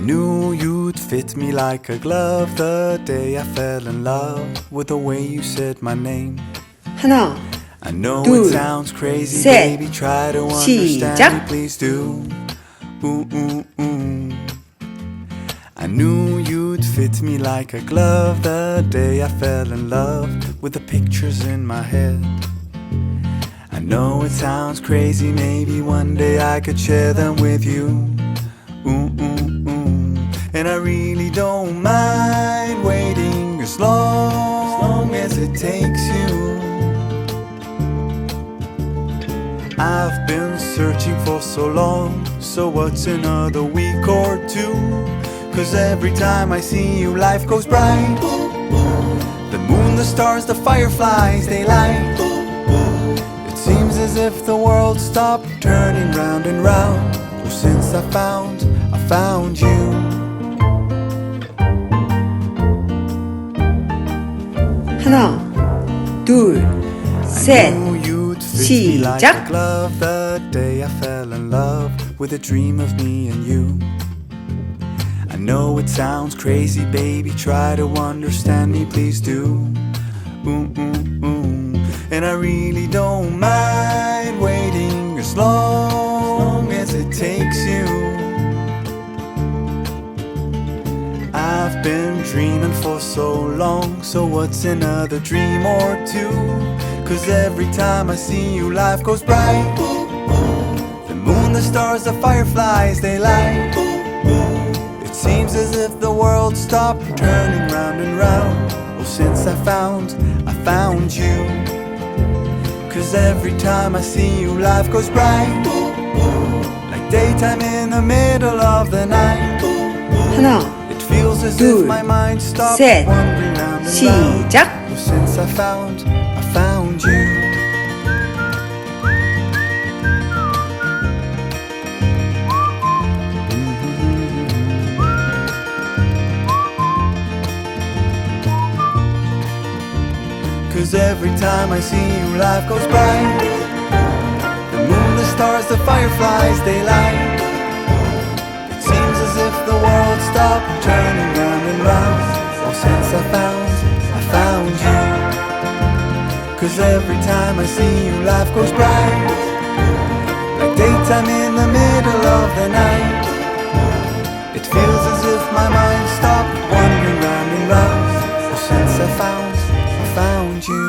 knew you'd fit me like a glove the day I fell in love with the way you said my name. 하나, I know 둘, it sounds crazy, 셋, baby. Try to understand 시작. me, please do. Ooh, ooh, ooh. I knew you'd fit me like a glove the day I fell in love with the pictures in my head. I know it sounds crazy, maybe one day I could share them with you. Ooh, ooh, ooh. And I really don't mind waiting as long as it takes you. I've been searching for so long, so what's another week or two? 'Cause every time I see you, life goes bright. The moon, the stars, the fireflies, they light. It seems as if the world stopped turning round and round. Oh, since I found you. 하나, 둘, 셋, Like 시작. a glove the day I fell in love with a dream of me and you. I know it sounds crazy, baby. Try to understand me, please do. Ooh, ooh, ooh. And I really don't mind waiting as long as it takes you. I've been dreaming for so long, so what's another dream or two? 'Cause every time I see you, life goes bright. The moon, the stars, the fireflies, they light. It seems as if the world stopped turning round and round. Oh, since I found you. 'Cause every time I see you, life goes bright. Like daytime in the middle of the night. 하나, It feels as 둘, if my mind stopped 셋, wandering round and round. 시작. Oh, since I found you. 'Cause every time I see you, life goes bright. The moon, the stars, the fireflies, they light. It seems as if the world stopped turning round and round. Oh, since I found you. 'Cause every time I see you, life goes bright. Like daytime in the middle of the night. It feels as if my mind stopped wandering round and round. Oh, since I found you.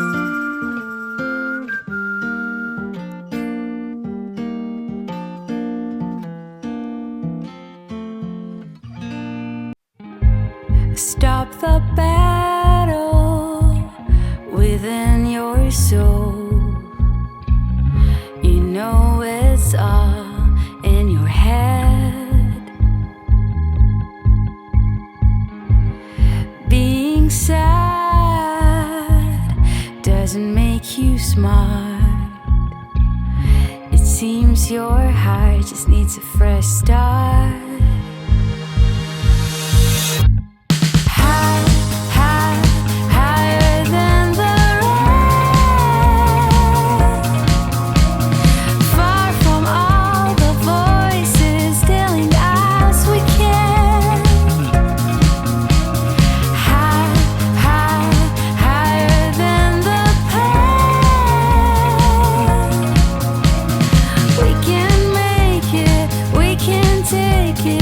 Stop the battle within your soul. You know it's all in your head. Being sad doesn't make you smart. It seems your heart just needs a fresh start. Take it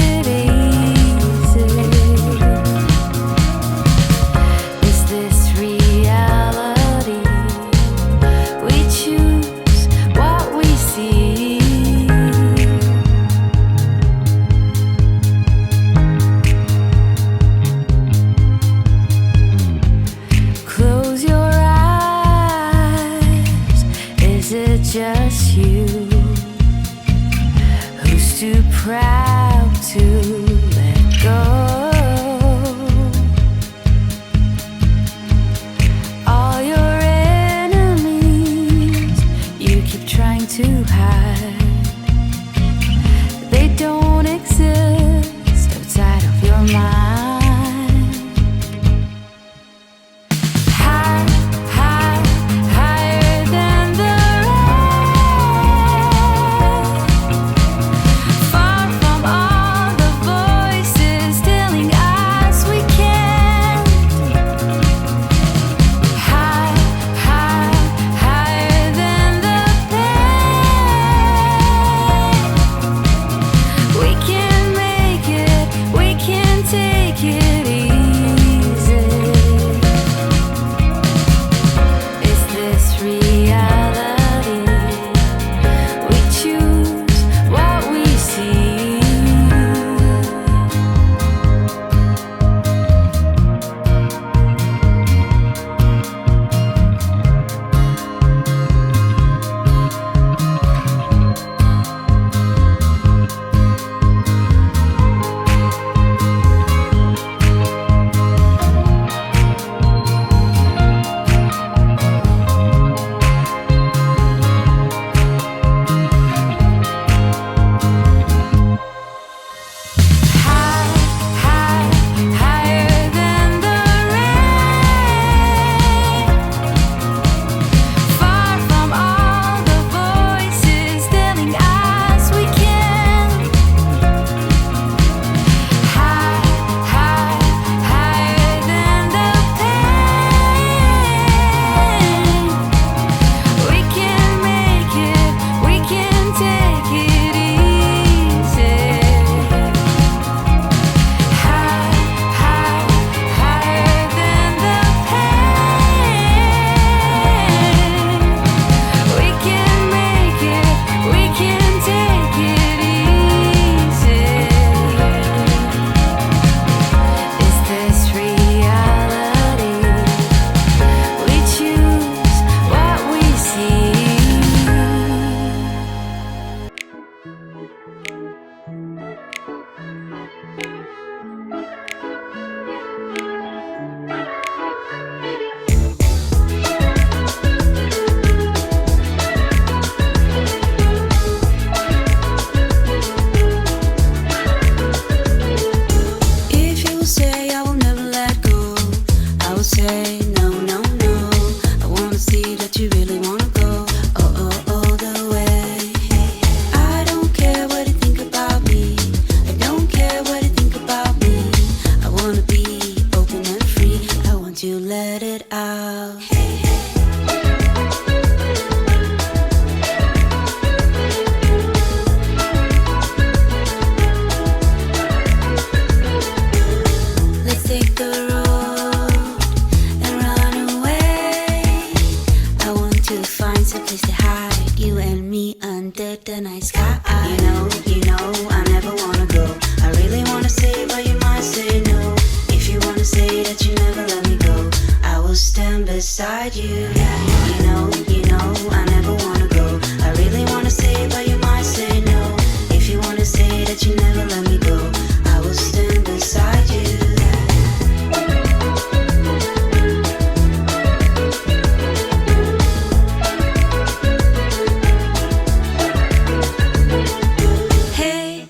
that you really wanna go all the way. I don't care what you think about me. I don't care what you think about me. I wanna be open and free. I want you to let it out. Let's take the road and run away. I want to find some place to hide, you and me under the night sky. You know, I never wanna go. I really wanna say, but you might say no. If you wanna say that you never let me go, I will stand beside you. You know, I never wanna go. I really wanna say, but you might say no. If you wanna say that you never let me go, I will stand beside you. Hey,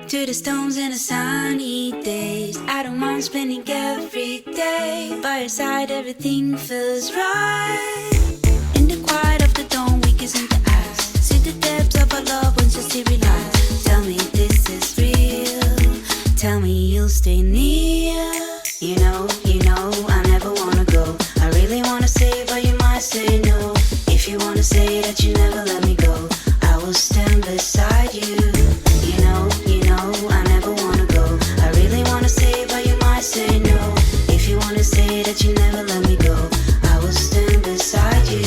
to the stones and the sunny days, I don't mind spending every day by your side. Everything feels right. In the quiet of the dawn, we kiss in the eyes. See the depths of our love once you see realize. Tell me this is real. Tell me you'll stay near. You know, I never wanna go. I really wanna say, but you might say no. If you wanna say that you never let me go, I will stand beside you. You know, I never wanna go. I really wanna say, but you might say no. If you wanna say that you never let me go, I will stand beside you.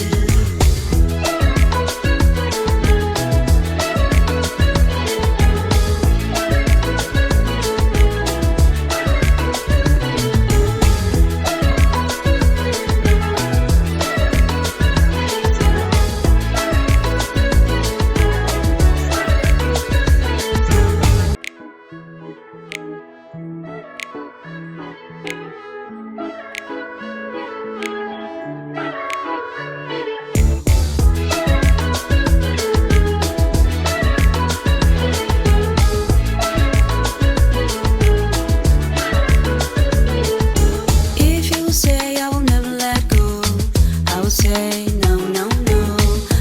If you say I will never let go, I will say no.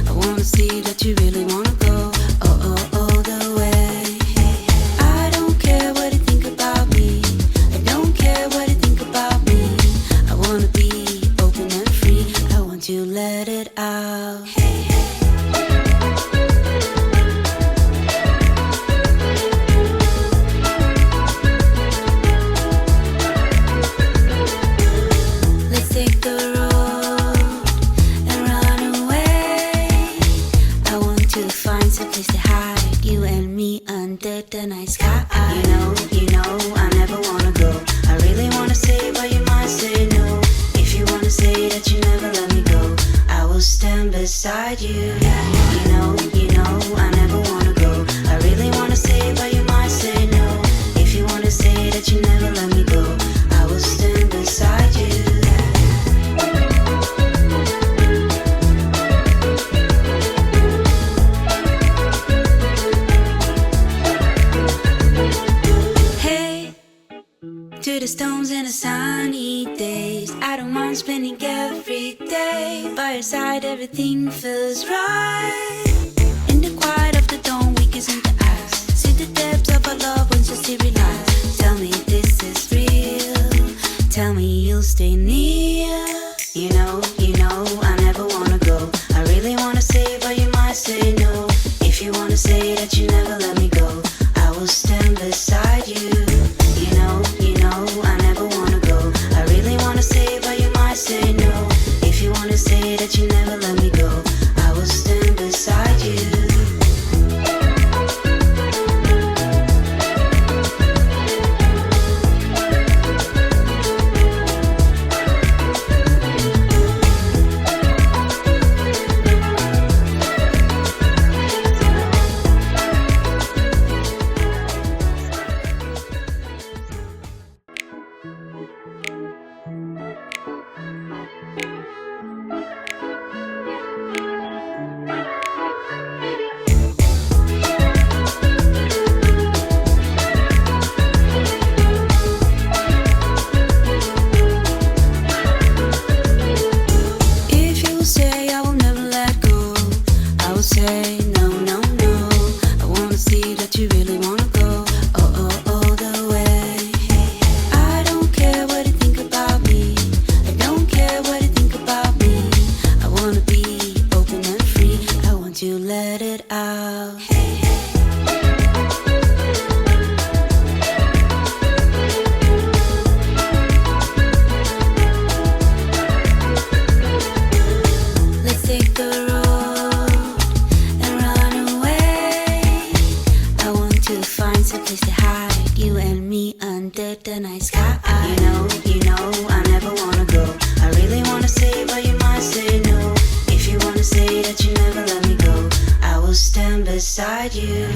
I wanna see that you really wanna go all the way. I don't care what you think about me. I don't care what you think about me. I wanna be open and free. I want you to let it out. Let's take the road and run away. I want to find some place to hide, you and me under the night sky. You know, I never wanna go. I really wanna say, but you might say no. If you wanna say that you never let me go, I will stand beside you. You know, I never wanna go. I really wanna say, but you might say no. If you wanna say that you never let me go, I will stand beside you. Hey, to the stones and the sunny days, I don't mind spending every day by your side. Everything feels right. In the quiet of the dawn, we kiss in the eyes. See the depths of our love once you see realize. Tell me this is real. Tell me you'll stay near. You know, I never wanna go. I really wanna say, but you might say no. If you wanna say that you never let me go, I will stand beside you. You know, I never wanna go. I really wanna say, but you might say no. If you wanna say that you never let me go, I will stand beside you. wanna be open and free. I want to let it out. Let's take the road and run away. I want to find some place to hide, you and me under the night sky. You know, I never wanna go. I really wanna say, but you might say no. If you wanna say that you never let me go, I will stand beside you.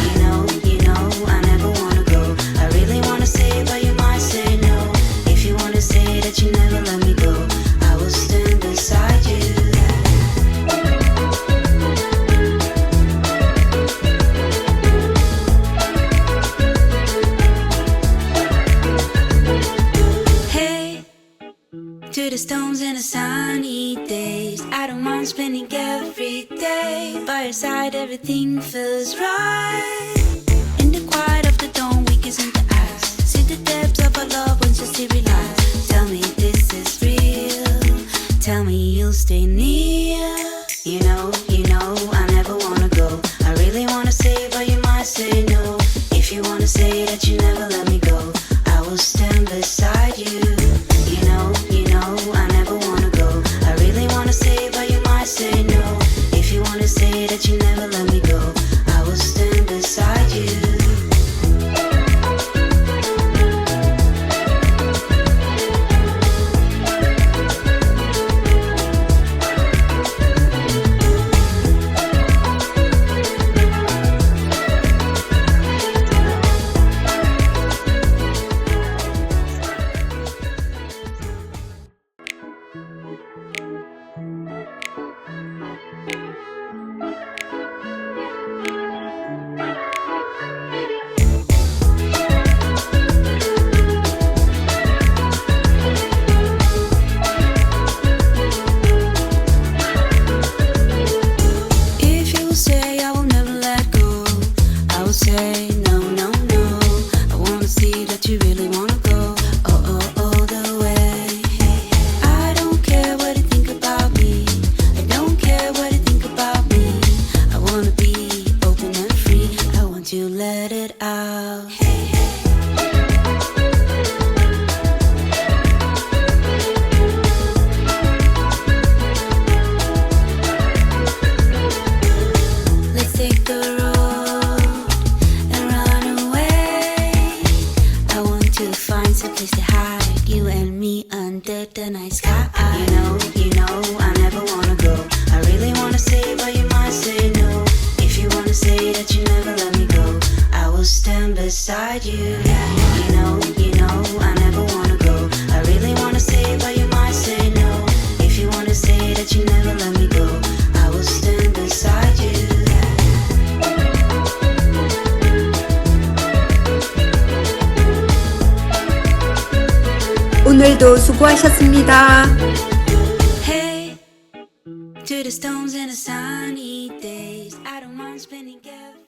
You know, I never wanna go. I really wanna say, but you might say no. If you wanna say that you never let me go, I will stand beside you. To the stones and the sunny days, I don't mind spending every day by your side. Everything feels right. In the quiet of the dawn, we kiss in the eyes. See the depths of our love once just to realize. Tell me this is real. Tell me you'll stay near. You know, I never wanna go. I really wanna say, but you might say no. If you wanna say that you never let me go, I will stand beside you. You know, I never wanna go. I really wanna say, but you might say no. If you wanna say that you never let me go, I will stand beside you. Say no, no, no. I wanna see that you really wanna go. Oh, the way. I don't care what you think about me. I don't care what you think about me. I wanna be open and free. I want to let it out. Let's take the road. Some place to hide, you and me under the night sky. You know, I never wanna go. I really wanna say, but you might say no. If you wanna say that you never let me go, I will stand beside you. You know, I never wanna go. I really wanna say, but you might say no. If you wanna say that you never let me go, I will stand beside you. 오늘도 수고하셨습니다. Hey, to the stones and the sunny days, I don't mind spending every